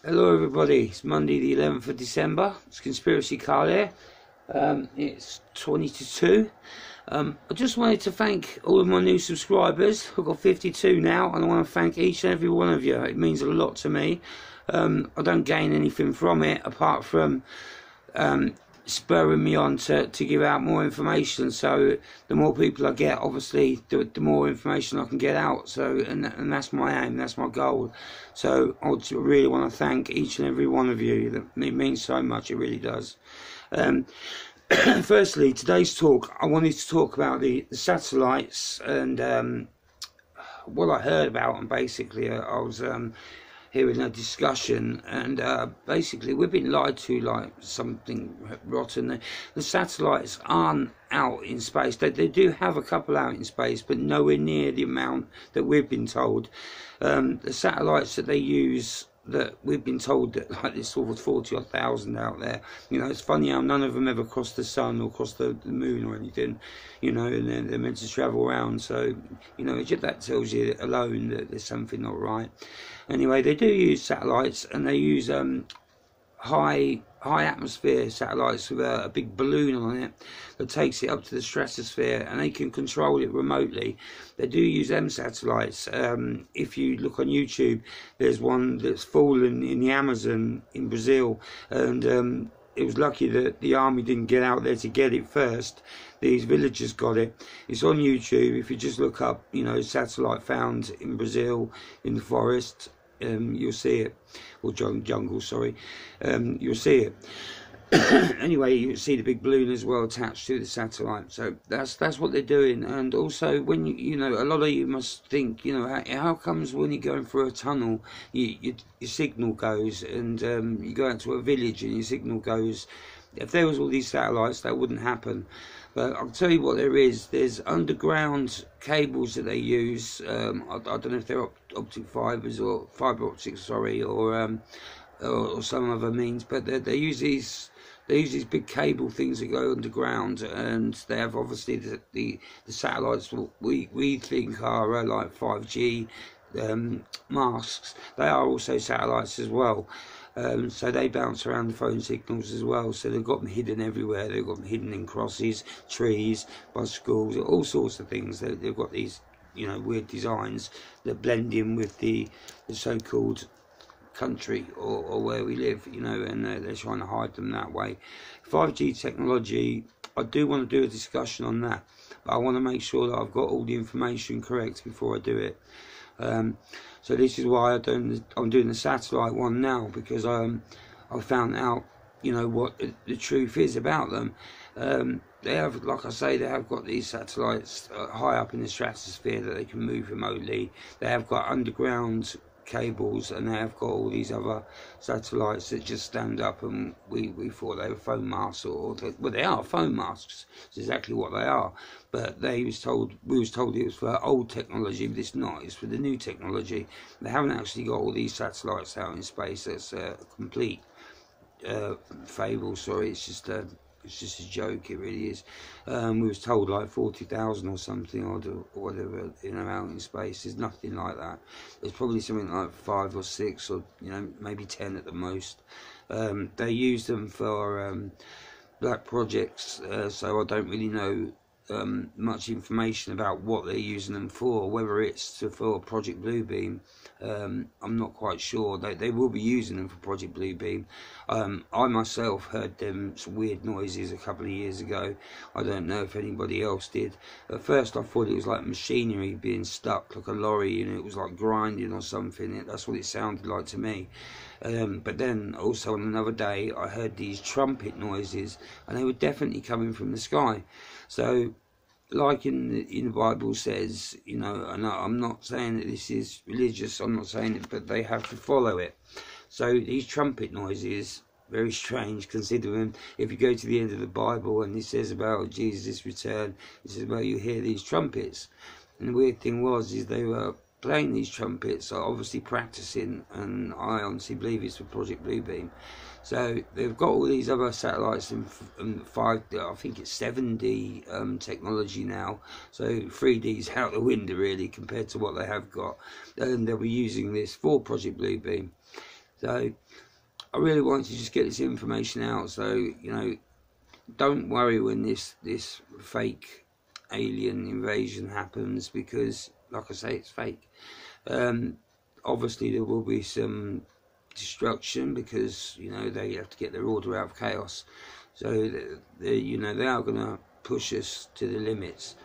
Hello everybody, it's Monday the 11th of December, it's Conspiracy Carl here, it's 20 to 2. I just wanted to thank all of my new subscribers. I've got 52 now and I want to thank each and every one of you. It means a lot to me. I don't gain anything from it apart from spurring me on to give out more information. So the more people I get, obviously the more information I can get out. So and that's my aim, that's my goal. So I really want to thank each and every one of you. It means so much, it really does. Firstly, today's talk, I wanted to talk about the satellites and what I heard about them. Basically, I was hearing a discussion, and basically we've been lied to like something rotten. The satellites aren't out in space. They do have a couple out in space, but nowhere near the amount that we've been told. The satellites that they use, that we've been told that like there's sort of 40,000 out there. You know, it's funny how none of them ever cross the sun or cross the moon or anything, you know, and they're meant to travel around. So, you know, that tells you alone that there's something not right. Anyway, they do use satellites, and they use high atmosphere satellites with a big balloon on it that takes it up to the stratosphere, and they can control it remotely. They do use them satellites. If you look on YouTube, there's one that's fallen in the Amazon in Brazil, and it was lucky that the army didn't get out there to get it first. These villagers got it. It's on YouTube. If you just look up, you know, satellite found in Brazil in the forest, you'll see it, or jungle, sorry, you'll see it. Anyway, you see the big balloon as well attached to the satellite. So that's what they're doing. And also, when you know, a lot of you must think, you know, how comes when you're going through a tunnel, your signal goes, and you go out to a village and your signal goes. If there was all these satellites, that wouldn't happen. But I'll tell you what there is. There's underground cables that they use. I don't know if they're optic fibres or fibre optics, sorry, or some other means. But they use these big cable things that go underground, and they have obviously the satellites. We think are like 5G masks. They are also satellites as well. So they bounce around the phone signals as well. So they've got them hidden everywhere. They've got them hidden in crosses, trees, by schools, all sorts of things. They've got these, you know, weird designs that blend in with the so-called country or where we live, you know, and they're trying to hide them that way. 5G technology, I do want to do a discussion on that, but I want to make sure that I've got all the information correct before I do it. So this is why I'm doing the satellite one now, because I found out, you know, what the truth is about them. They have, like I say, they have got these satellites high up in the stratosphere that they can move remotely. They have got underground cables, and they have got all these other satellites that just stand up, and we thought they were phone masks, well, they are phone masks. It's exactly what they are. But we was told it was for old technology, but it's not. It's for the new technology. They haven't actually got all these satellites out in space. That's a complete fable. Sorry, it's just a joke. It really is. We was told like 40,000 or something, or whatever, you know, out in space. There's nothing like that. There's probably something like 5 or 6, or, you know, maybe 10 at the most. They use them for black projects, so I don't really know much information about what they're using them for, whether it's for Project Bluebeam. I'm not quite sure. They will be using them for Project Bluebeam. I myself heard some weird noises a couple of years ago. I don't know if anybody else did. At first I thought it was like machinery being stuck, like a lorry, you know, it was like grinding or something. That's what it sounded like to me. But then also on another day I heard these trumpet noises, and they were definitely coming from the sky. So, like in the Bible says, you know, and I'm not saying that this is religious, I'm not saying it, but they have to follow it. So these trumpet noises, very strange, considering if you go to the end of the Bible and it says about Jesus' return, it says about you hear these trumpets. And the weird thing is they were playing these trumpets, are obviously practicing, and I honestly believe it's for Project Bluebeam. So they've got all these other satellites in 5, I think it's 7D technology now. So 3D's out the window really compared to what they have got, and they'll be using this for Project Bluebeam. So I really wanted to just get this information out. So, you know, don't worry when this fake alien invasion happens, because like I say, it's fake. Obviously there will be some destruction, because, you know, they have to get their order out of chaos. So you know, they are going to push us to the limits.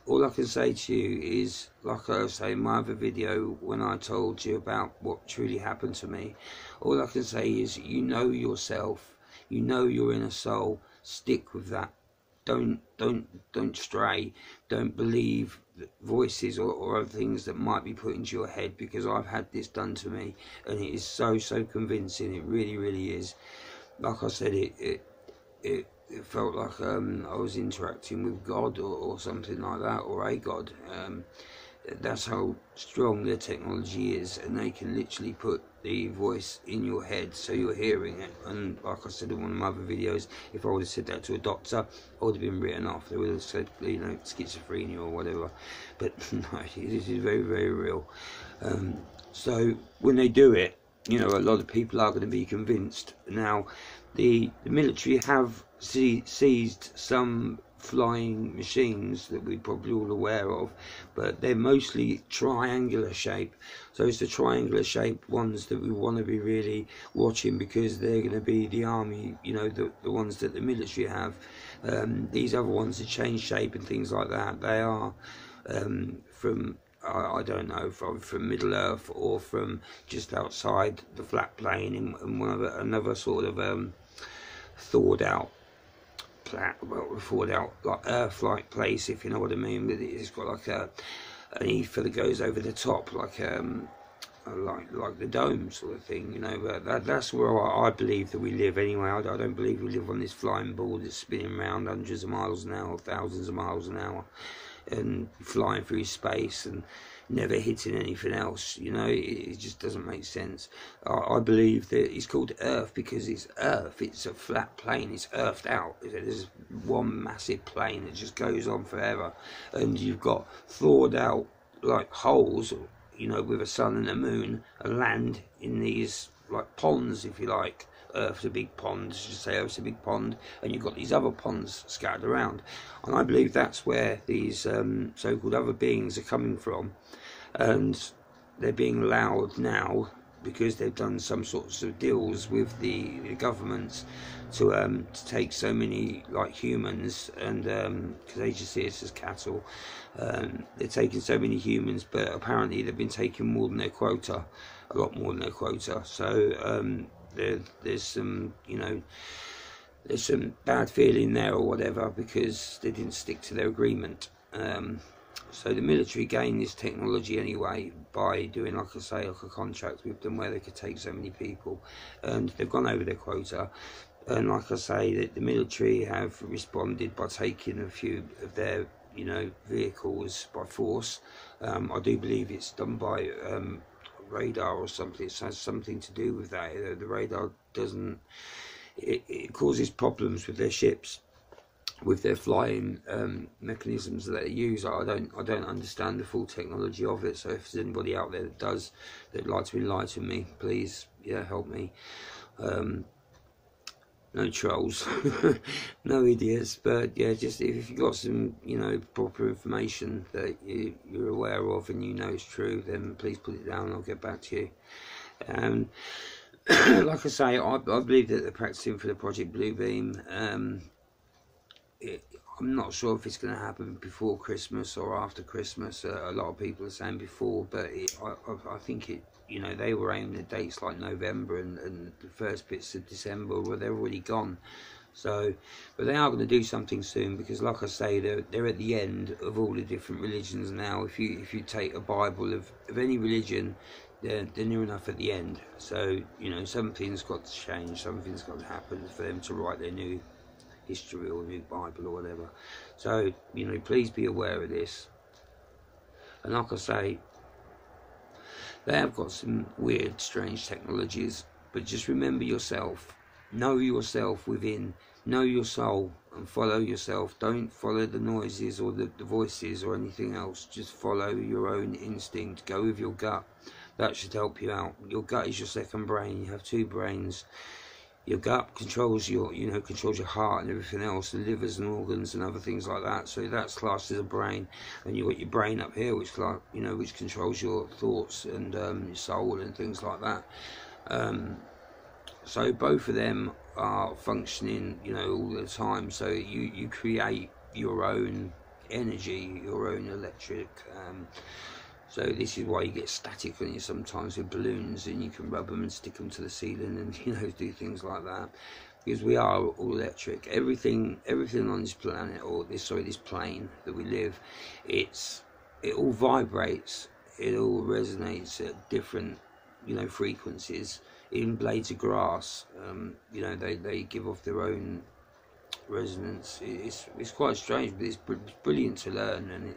All I can say to you is, like I say in my other video when I told you about what truly happened to me, all I can say is, you know yourself, you know your inner soul, stick with that. Don't stray. Don't believe voices or other things that might be put into your head, because I've had this done to me, and it is so convincing. It really is. Like I said, it felt like I was interacting with God or something like that, or a God. That's how strong their technology is, and they can literally put the voice in your head so you're hearing it. And like I said in one of my other videos, if I would have said that to a doctor, I would have been written off. They would have said, you know, schizophrenia or whatever. But no, this is very real. So when they do it, you know, a lot of people are going to be convinced. Now, the military have seized some flying machines that we're probably all aware of, but they're mostly triangular shape. So it's the triangular shaped ones that we want to be really watching, because they're going to be the army, you know, the ones that the military have. These other ones that change shape and things like that, they are from I don't know, from Middle Earth, or from just outside the flat plane in one of another sort of thawed out like Earth-like place, if you know what I mean. But it's got like an ether that goes over the top, like the dome sort of thing, you know. But that's where I believe that we live anyway. I don't believe we live on this flying ball that's spinning around hundreds of miles an hour, thousands of miles an hour, and flying through space and never hitting anything else. You know, it just doesn't make sense. I believe that it's called Earth because it's Earth. It's a flat plane. It's earthed out. There's one massive plane that just goes on forever, and you've got thawed out like holes, you know, with a sun and a moon, and land in these like ponds, if you like. Earth's a big pond, just say Earth's a big pond, and you've got these other ponds scattered around. And I believe that's where these so-called other beings are coming from, and they're being allowed now because they've done some sorts of deals with the governments to take so many like humans, and because they just see us as cattle. They're taking so many humans, but apparently they've been taking more than their quota, a lot more than their quota. So there's some, you know, there's some bad feeling there or whatever, because they didn't stick to their agreement. So the military gained this technology anyway by doing, like I say, like a contract with them where they could take so many people, and they've gone over their quota. And like I say, that the military have responded by taking a few of their, you know, vehicles by force. I do believe it's done by radar or something. It has something to do with that. The radar doesn't, it causes problems with their ships, with their flying mechanisms that they use. I don't understand the full technology of it. So if there's anybody out there that does, that'd like to enlighten me, please, yeah, help me. No trolls, no idiots, but yeah, just if you've got some, you know, proper information that you're aware of and you know it's true, then please put it down and I'll get back to you. Like I say, I believe that they're practicing for the Project Bluebeam. I'm not sure if it's going to happen before Christmas or after Christmas. A lot of people are saying before, but I think it, you know, they were aiming at dates like November and the first bits of December, where they're already gone. So, but they are going to do something soon, because like I say, they're at the end of all the different religions now. If you take a Bible of any religion, they're near enough at the end. So, you know, something's got to change, something's got to happen for them to write their new history or new Bible or whatever. So, you know, please be aware of this. And like I say, they have got some weird, strange technologies, but just remember yourself. Know yourself within. Know your soul and follow yourself. Don't follow the noises or the voices or anything else. Just follow your own instinct. Go with your gut. that should help you out. Your gut is your second brain. You have two brains. Your gut controls your, controls your heart and everything else, the livers and organs and other things like that. So that's classed as a brain. And you've got your brain up here, which which controls your thoughts and your soul and things like that. So both of them are functioning, all the time. So you create your own energy, your own electric. So this is why you get static on you sometimes with balloons, and you can rub them and stick them to the ceiling, and do things like that, because we are all electric. Everything on this planet, or this plane that we live, it all vibrates, it all resonates at different, frequencies. Even blades of grass, they give off their own resonance. It's quite strange, but it's brilliant to learn. And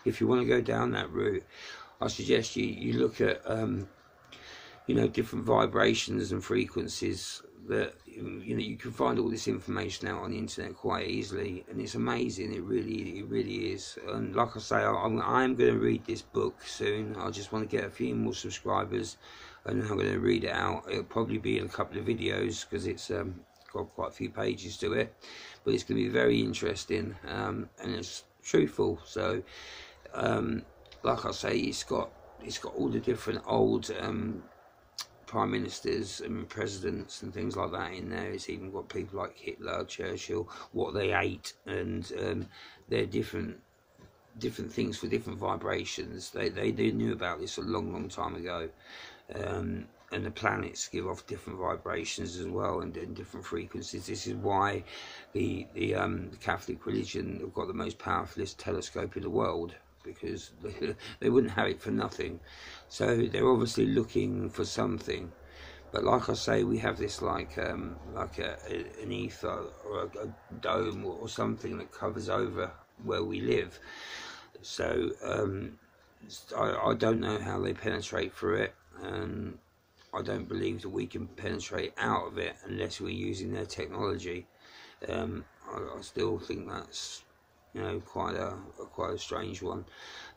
if you want to go down that route, I suggest you look at different vibrations and frequencies that you can find all this information out on the internet quite easily, and it's amazing. It really is. And like I say, I'm going to read this book soon. I just want to get a few more subscribers, and I'm going to read it out. It'll probably be in a couple of videos, because it's got quite a few pages to it, but it's going to be very interesting, and it's truthful. So like I say, it's got all the different old prime ministers and presidents and things like that in there. It's even got people like Hitler, Churchill, what they ate, and they're different things for different vibrations. They knew about this a long time ago. And the planets give off different vibrations as well, and different frequencies. This is why the Catholic religion have got the most powerfulest telescope in the world, because they wouldn't have it for nothing. So they're obviously looking for something. But like I say, we have this like an ether or a dome or something that covers over where we live. So I don't know how they penetrate through it, and I don't believe that we can penetrate out of it unless we're using their technology. I still think that's quite a strange one.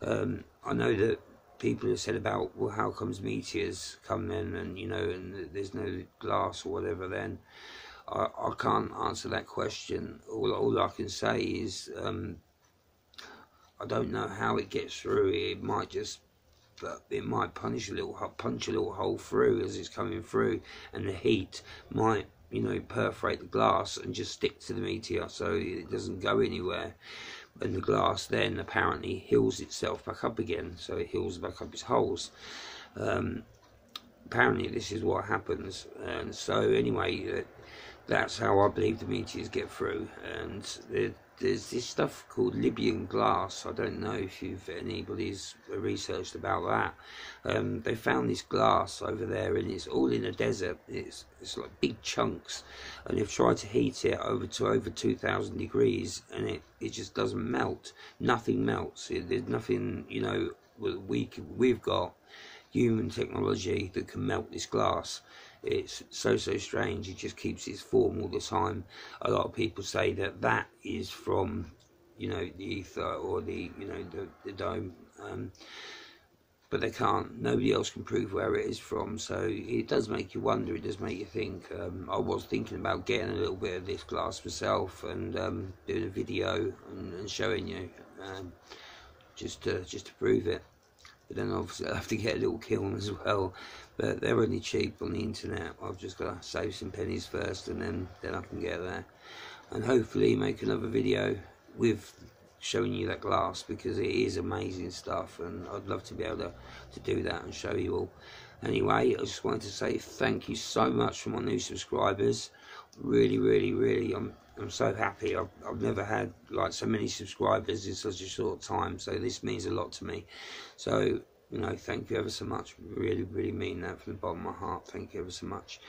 I know that people have said about, well, how comes meteors come then, and and there's no glass or whatever. Then I can't answer that question. All I can say is I don't know how it gets through. It might punch a little hole through as it's coming through, and the heat might perforate the glass and just stick to the meteor, so it doesn't go anywhere. And the glass then apparently heals itself back up again, so it heals back up its holes. Apparently this is what happens. And so anyway, that's how I believe the meteors get through. And there's this stuff called Libyan glass. I don't know if anybody's researched about that. They found this glass over there, and it's all in the desert. It's like big chunks, and they've tried to heat it over 2,000 degrees, and it just doesn't melt. Nothing melts. There's nothing, we've got human technology that can melt this glass. It's so strange. It just keeps its form all the time. A lot of people say that is from the ether or the dome, but they can't. Nobody else can prove where it is from. So it does make you wonder. It does make you think. I was thinking about getting a little bit of this glass myself and doing a video and showing you, just to prove it. But then obviously I'll have to get a little kiln as well. But they're only cheap on the internet. I've just got to save some pennies first, and then I can get there. And hopefully make another video with showing you that glass, because it is amazing stuff, and I'd love to be able to do that and show you all. Anyway, I just wanted to say thank you so much for my new subscribers. Really, I'm so happy. I've never had like so many subscribers in such a short time, so this means a lot to me. So thank you ever so much. Really mean that from the bottom of my heart. Thank you ever so much.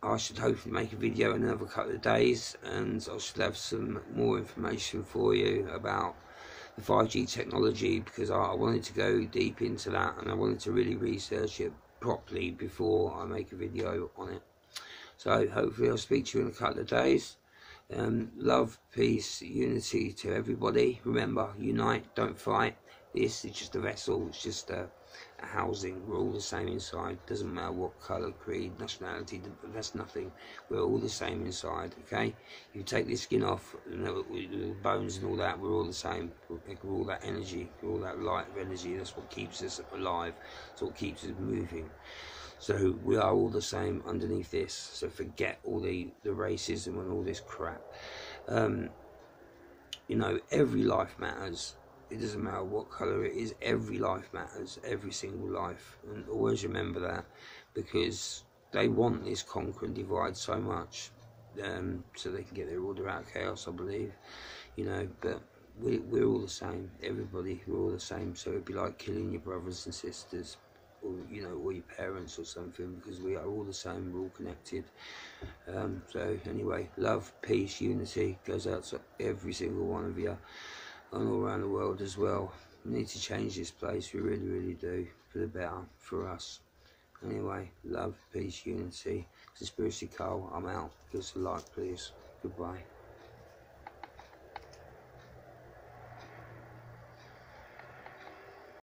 I should hopefully make a video in another couple of days, and I should have some more information for you about the 5G technology, because I wanted to go deep into that, and I wanted to really research it properly before I make a video on it. So hopefully I'll speak to you in a couple of days. Love, peace, unity to everybody. Remember, unite, don't fight. This is just a vessel. It's just housing. We're all the same inside. Doesn't matter what colour, creed, nationality. That's nothing. We're all the same inside. Okay. You take the skin off, and the bones and all that. We're all the same. We're all that energy. We're all that light of energy. That's what keeps us alive. That's what keeps us moving. So we are all the same underneath this. So forget all the racism and all this crap. You know, every life matters. It doesn't matter what colour it is. Every life matters. Every single life. And always remember that, because they want this conquer and divide so much, so they can get their order out of chaos, I believe. You know, but we're all the same. Everybody, we're all the same. So it'd be like killing your brothers and sisters, or you know, or your parents or something, because we are all the same. We're all connected. So anyway, love, peace, unity goes out to every single one of you, and all around the world as well. We need to change this place. We really, really do, for the better, for us. Anyway, love, peace, unity. Conspiracy Carl, I'm out. Give us a like, please. Goodbye.